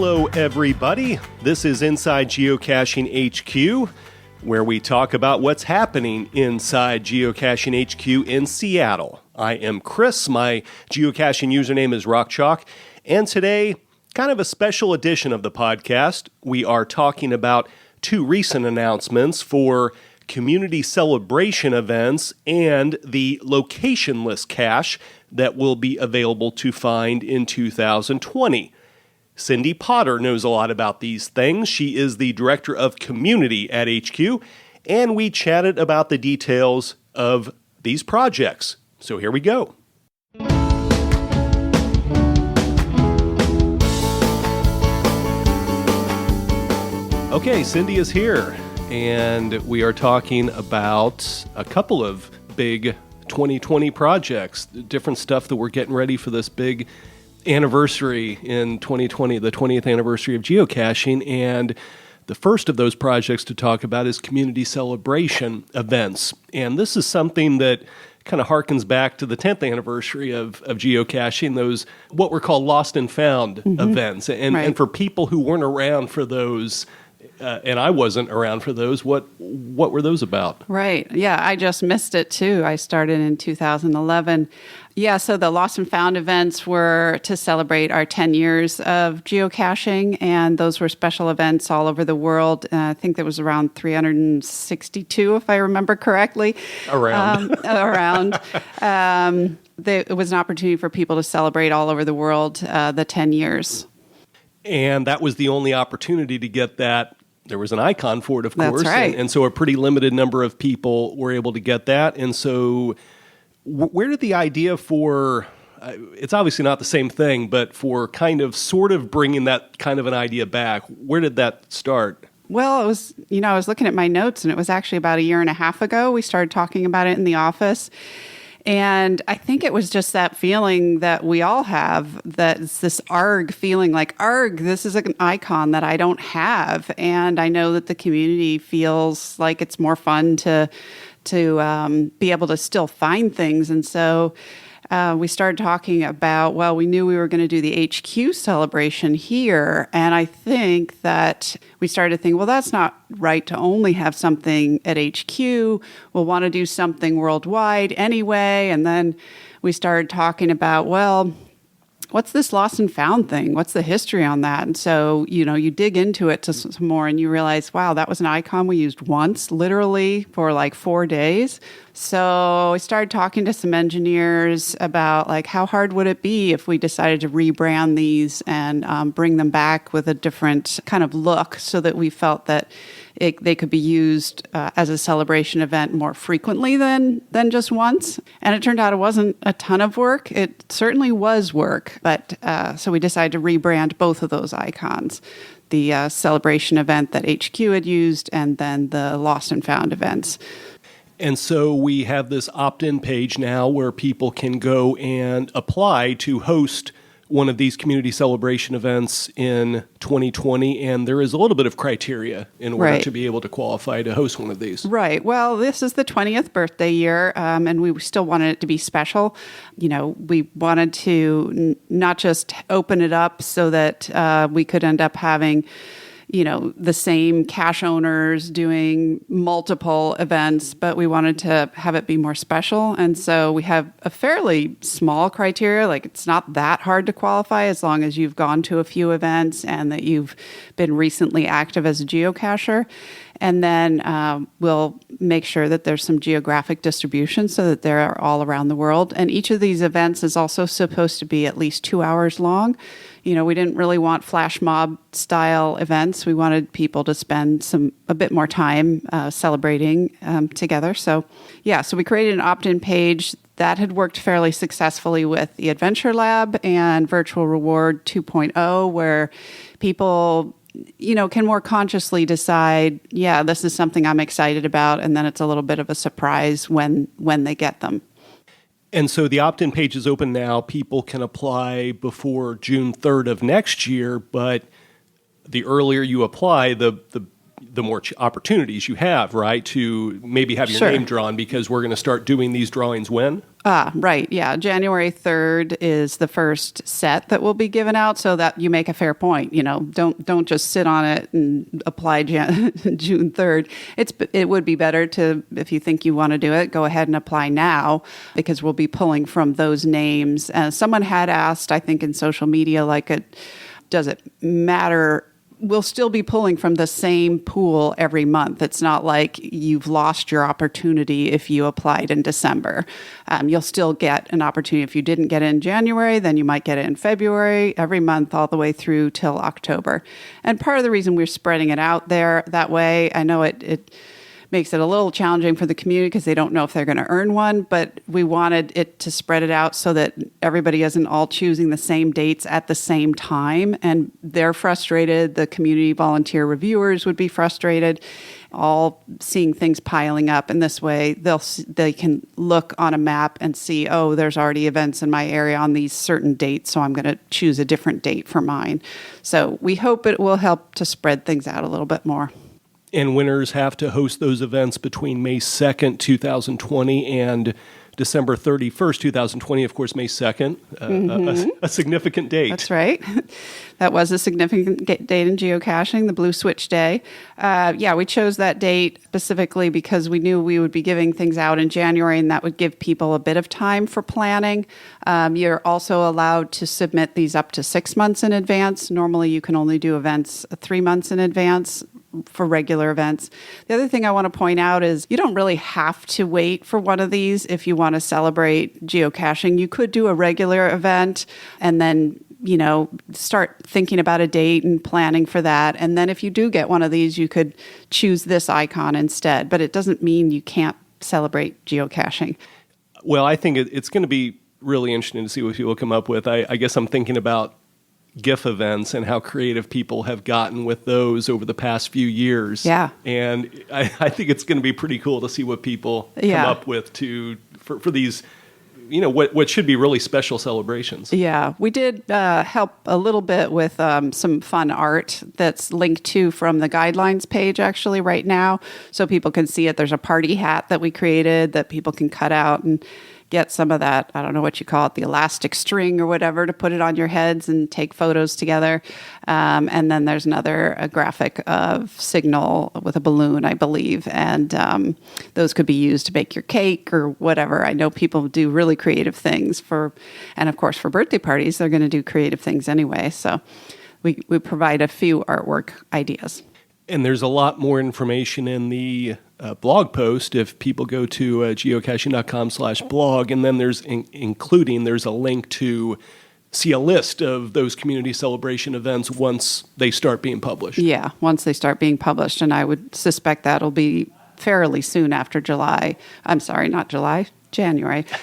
Hello, everybody. This is Inside Geocaching HQ, where we talk about what's happening inside Geocaching HQ in Seattle. I am Chris. My geocaching username is RockChalk, and today, kind of a special edition of the podcast. We are talking about two recent announcements for community celebration events and the Locationless cache that will be available to find in 2020. Cindy Potter knows a lot about these things. She is the Director of Community at HQ, and we chatted about the details of these projects. So here we go. Okay, Cindy is here, and we are talking about a couple of big 2020 projects, different stuff that we're getting ready for this big anniversary in 2020, the 20th anniversary of geocaching, and the first of those projects to talk about is community celebration events. And this is something that kind of harkens back to the 10th anniversary of geocaching, those what were called lost and found events. And for people who weren't around for those, and I wasn't around for those, what were those about? Right. Yeah, I just missed it too. I started in 2011. Yeah, so the Lost and Found events were to celebrate our 10 years of geocaching, and those were special events all over the world. I think there was around 362, if I remember correctly. Around. It was an opportunity for people to celebrate all over the world the 10 years. And that was the only opportunity to get that. There was an icon for it, of course. That's right. And so a pretty limited number of people were able to get that. And so where did the idea for, it's obviously not the same thing, but for kind of sort of bringing that kind of an idea back, where did that start? Well, it was, I was looking at my notes, and it was actually about a year and a half ago. We started talking about it in the office. And I think it was just that feeling that we all have, that it's this ARG feeling, like, ARG, this is an icon that I don't have. And I know that the community feels like it's more fun to be able to still find things. And so we started talking about, well, we knew we were going to do the HQ celebration here. And I think that we started to think, well, that's not right to only have something at HQ. We'll want to do something worldwide anyway. And then we started talking about, well, what's this lost and found thing? What's the history on that? And so, you dig into it to some more and you realize, wow, that was an icon we used once, literally for like 4 days. So I started talking to some engineers about like, how hard would it be if we decided to rebrand these and bring them back with a different kind of look so that we felt that they could be used as a celebration event more frequently than just once. And it turned out it wasn't a ton of work. It certainly was work, but so we decided to rebrand both of those icons, the celebration event that HQ had used and then the Lost and Found events. And so we have this opt-in page now where people can go and apply to host one of these community celebration events in 2020, and there is a little bit of criteria in order to be able to qualify to host one of these. Right. Well, this is the 20th birthday year, and we still wanted it to be special. We wanted to not just open it up so that we could end up having the same cache owners doing multiple events, but we wanted to have it be more special. And so we have a fairly small criteria, like it's not that hard to qualify as long as you've gone to a few events and that you've been recently active as a geocacher. And then we'll make sure that there's some geographic distribution so that they're all around the world. And each of these events is also supposed to be at least 2 hours long. We didn't really want flash mob style events. We wanted people to spend a bit more time celebrating together. So we created an opt-in page that had worked fairly successfully with the Adventure Lab and Virtual Reward 2.0, where people can more consciously decide, this is something I'm excited about, and then it's a little bit of a surprise when they get them. And so the opt-in page is open now. People can apply before June 3rd of next year, but the earlier you apply, the the more opportunities you have, right, to maybe have your Sure. name drawn, because we're going to start doing these drawings when? Right. Yeah. January 3rd is the first set that will be given out, so that you make a fair point. Don't just sit on it and apply June 3rd. It would be better to, if you think you want to do it, go ahead and apply now, because we'll be pulling from those names. Someone had asked, I think in social media, does it matter? We'll still be pulling from the same pool every month. It's not like you've lost your opportunity if you applied in December. You'll still get an opportunity. If you didn't get it in January, then you might get it in February, every month, all the way through till October. And part of the reason we're spreading it out there that way, I know it makes it a little challenging for the community because they don't know if they're going to earn one, but we wanted it to spread it out so that everybody isn't all choosing the same dates at the same time. And they're frustrated. The community volunteer reviewers would be frustrated, all seeing things piling up. And this way they can look on a map and see, oh, there's already events in my area on these certain dates, so I'm going to choose a different date for mine. So we hope it will help to spread things out a little bit more. And winners have to host those events between May 2nd, 2020 and December 31st, 2020. Of course, May 2nd, a significant date. That's right. That was a significant date in geocaching, the Blue Switch Day. We chose that date specifically because we knew we would be giving things out in January, and that would give people a bit of time for planning. You're also allowed to submit these up to 6 months in advance. Normally, you can only do events 3 months in advance for regular events. The other thing I want to point out is you don't really have to wait for one of these if you want to celebrate geocaching. You could do a regular event and then start thinking about a date and planning for that. And then if you do get one of these, you could choose this icon instead. But it doesn't mean you can't celebrate geocaching. Well, I think it's going to be really interesting to see what people come up with. I guess I'm thinking about GIF events and how creative people have gotten with those over the past few years. Yeah. And I think it's going to be pretty cool to see what people come up with for these, what should be really special celebrations. Yeah, we did help a little bit with some fun art that's linked to from the guidelines page actually right now, so people can see it. There's a party hat that we created that people can cut out and get some of that, I don't know what you call it, the elastic string or whatever, to put it on your heads and take photos together. And then there's a graphic of Signal with a balloon, I believe. And those could be used to bake your cake or whatever. I know people do really creative things and of course for birthday parties, they're going to do creative things anyway. So we provide a few artwork ideas. And there's a lot more information in the blog post if people go to geocaching.com/blog, and then there's there's a link to see a list of those community celebration events once they start being published. Yeah, once they start being published, and I would suspect that'll be fairly soon after January,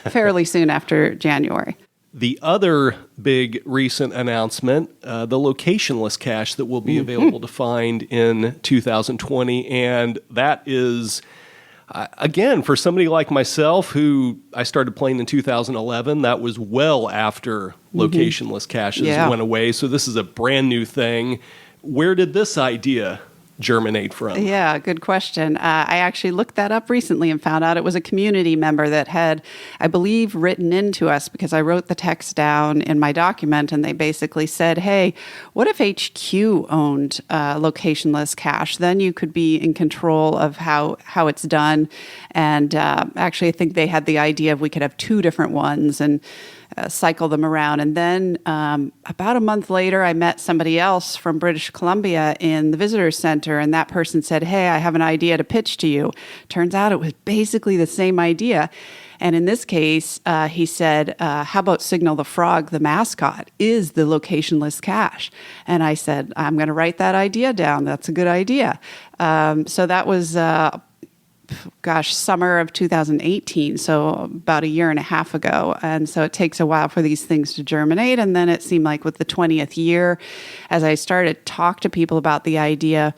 fairly soon after January. The other big recent announcement, the Locationless cache that will be available to find in 2020. And that is, again, for somebody like myself who I started playing in 2011, that was well after Locationless caches went away. So this is a brand new thing. Where did this idea germinate from? Yeah, good question. I actually looked that up recently and found out it was a community member that had, I believe, written into us, because I wrote the text down in my document, and they basically said, hey, what if HQ owned Locationless cache? Then you could be in control of how it's done. And actually, I think they had the idea of we could have 2 different ones and cycle them around. And then about a month later, I met somebody else from British Columbia in the visitor center, and that person said, hey, I have an idea to pitch to you. Turns out it was basically the same idea. And in this case, he said, how about Signal the Frog, the mascot, is the Locationless cache? And I said, I'm going to write that idea down. That's a good idea. So that was summer of 2018, so about a year and a half ago. And so it takes a while for these things to germinate. And then it seemed like with the 20th year, as I started to talk to people about the idea,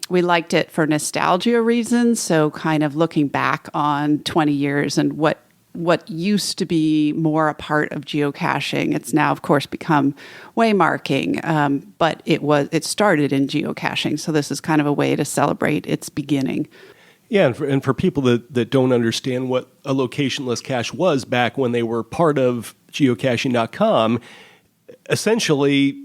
we liked it for nostalgia reasons. So kind of looking back on 20 years and what what used to be more a part of geocaching. It's now, of course, become waymarking, but it started in geocaching. So this is kind of a way to celebrate its beginning. Yeah, and for people that don't understand what a locationless cache was back when they were part of geocaching.com, essentially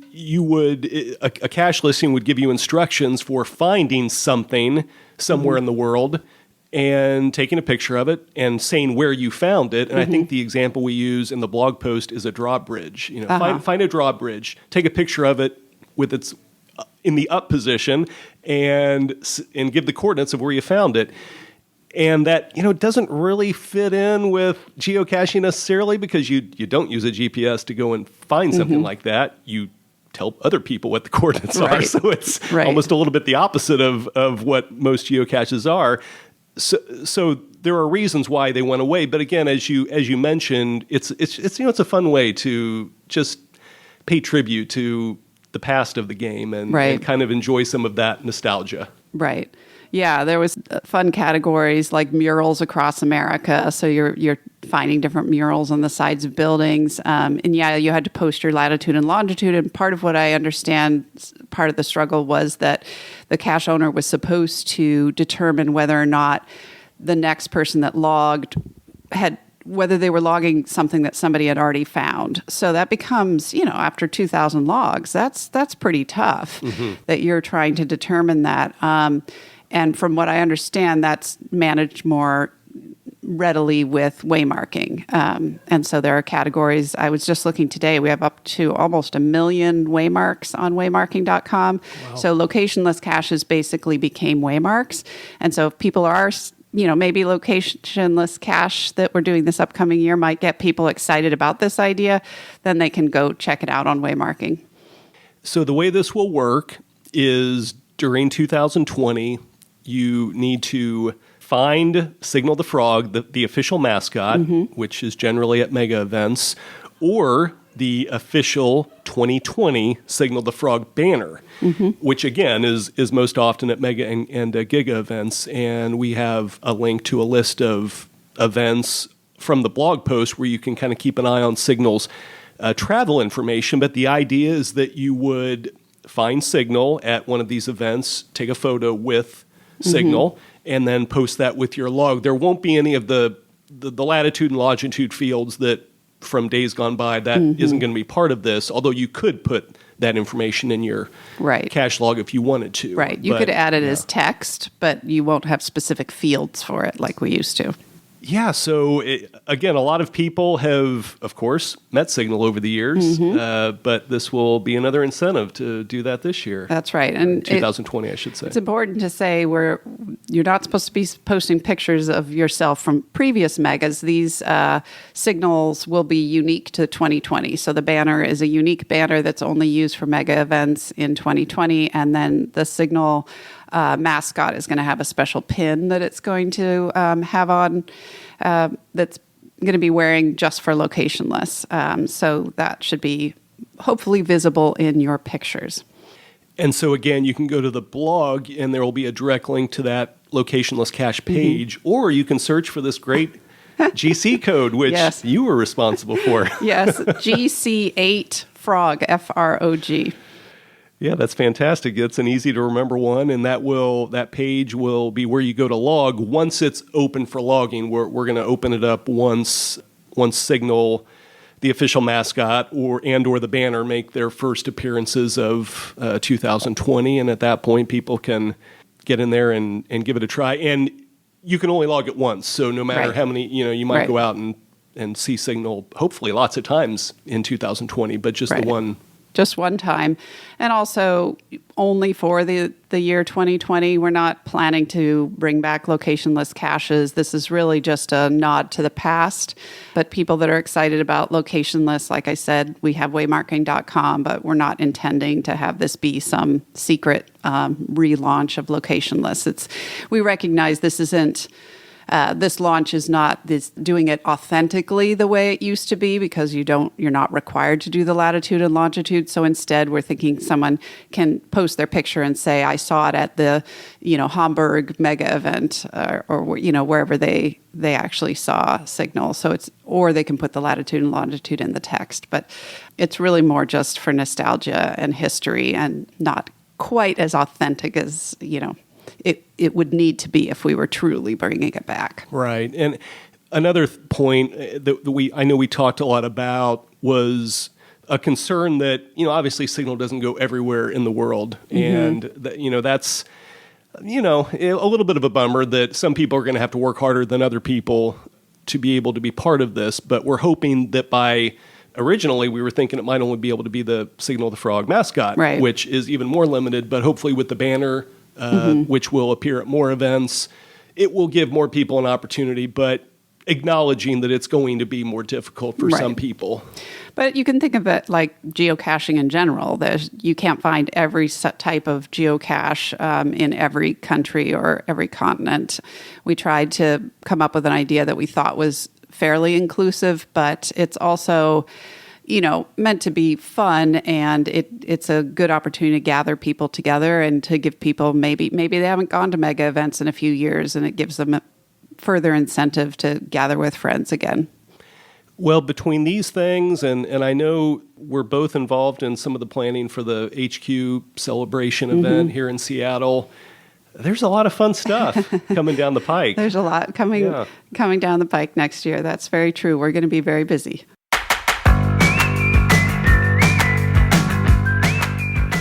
a cache listing would give you instructions for finding something somewhere in the world and taking a picture of it and saying where you found it. And I think the example we use in the blog post is a drawbridge. Find a drawbridge, take a picture of it with its in the up position, and give the coordinates of where you found it. And that, doesn't really fit in with geocaching necessarily, because you don't use a GPS to go and find something like that. You tell other people what the coordinates are. So it's almost a little bit the opposite of what most geocaches are. So there are reasons why they went away. But again, as you mentioned, it's a fun way to just pay tribute to the past of the game and kind of enjoy some of that nostalgia. Right. Yeah, there was fun categories like murals across America. So you're finding different murals on the sides of buildings. And yeah, you had to post your latitude and longitude. And part of what I understand, part of the struggle was that the cache owner was supposed to determine whether or not the next person that logged whether they were logging something that somebody had already found. So that becomes, after 2,000 logs, that's pretty tough that you're trying to determine that. And from what I understand, that's managed more readily with waymarking. And so there are categories. I was just looking today, we have up to almost 1 million waymarks on waymarking.com. Wow. So locationless caches basically became waymarks. And so if people are maybe locationless cache that we're doing this upcoming year might get people excited about this idea, then they can go check it out on waymarking. So the way this will work is during 2020, you need to find Signal the Frog, the official mascot, which is generally at mega events, or the official 2020 Signal the Frog banner, which again is most often at mega and giga events. And we have a link to a list of events from the blog post where you can kind of keep an eye on Signal's travel information. But the idea is that you would find Signal at one of these events, take a photo with Signal, and then post that with your log. There won't be any of the latitude and longitude fields that from days gone by that isn't going to be part of this, although you could put that information in your cache log if you wanted to. Right. You could add it as text, but you won't have specific fields for it like we used to. Yeah, so again, a lot of people have, of course, met Signal over the years, but this will be another incentive to do that this year. That's right. And 2020, I should say. It's important to say you're not supposed to be posting pictures of yourself from previous megas. These signals will be unique to 2020. So the banner is a unique banner that's only used for mega events in 2020, and then the Signal mascot is going to have a special pin that it's going to have on that's going to be wearing just for locationless. So that should be hopefully visible in your pictures. And so again, you can go to the blog and there will be a direct link to that locationless cache page, or you can search for this great GC code, which you were responsible for. Yes, GC8 Frog, Frog. Yeah, that's fantastic. It's an easy to remember one, and that page will be where you go to log once it's open for logging. We're going to open it up once Signal, the official mascot, or the banner make their first appearances of 2020, and at that point, people can get in there and give it a try. And you can only log it once, so no matter how many, you might go out and see Signal hopefully lots of times in 2020, but just the one. Just one time. And also only for the year 2020. We're not planning to bring back locationless caches. This is really just a nod to the past. But people that are excited about locationless, like I said, we have waymarking.com, but we're not intending to have this be some secret relaunch of locationless. We recognize this isn't This launch is not doing it authentically the way it used to be, because you're not required to do the latitude and longitude. So instead, we're thinking someone can post their picture and say, I saw it at the, Hamburg mega event, or wherever they actually saw signal. So or they can put the latitude and longitude in the text, but it's really more just for nostalgia and history, and not quite as authentic as, it would need to be if we were truly bringing it back. Right. And another point that I know we talked a lot about was a concern that, obviously signal doesn't go everywhere in the world. And, that's, a little bit of a bummer that some people are going to have to work harder than other people to be able to be part of this. But we're hoping that originally we were thinking it might only be able to be the Signal the Frog mascot, right, which is even more limited. But hopefully with the banner, which will appear at more events, it will give more people an opportunity, but acknowledging that it's going to be more difficult for some people. But you can think of it like geocaching in general. You can't find every type of geocache in every country or every continent. We tried to come up with an idea that we thought was fairly inclusive, but it's also meant to be fun, and it's a good opportunity to gather people together and to give people maybe they haven't gone to mega events in a few years, and it gives them a further incentive to gather with friends again. Well, between these things, and I know we're both involved in some of the planning for the HQ celebration event here in Seattle, there's a lot of fun stuff coming down the pike. There's a lot coming down the pike next year. That's very true. We're going to be very busy.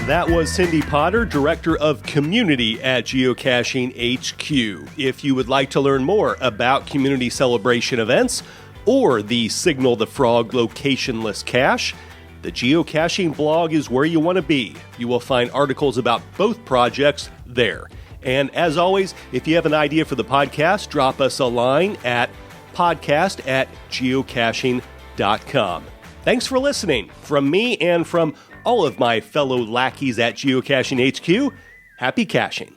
That was Cindy Potter, Director of Community at Geocaching HQ. If you would like to learn more about community celebration events or the Signal the Frog locationless cache, the Geocaching blog is where you want to be. You will find articles about both projects there. And as always, if you have an idea for the podcast, drop us a line at podcast@geocaching.com. Thanks for listening. From me and from all of my fellow lackeys at Geocaching HQ, happy caching.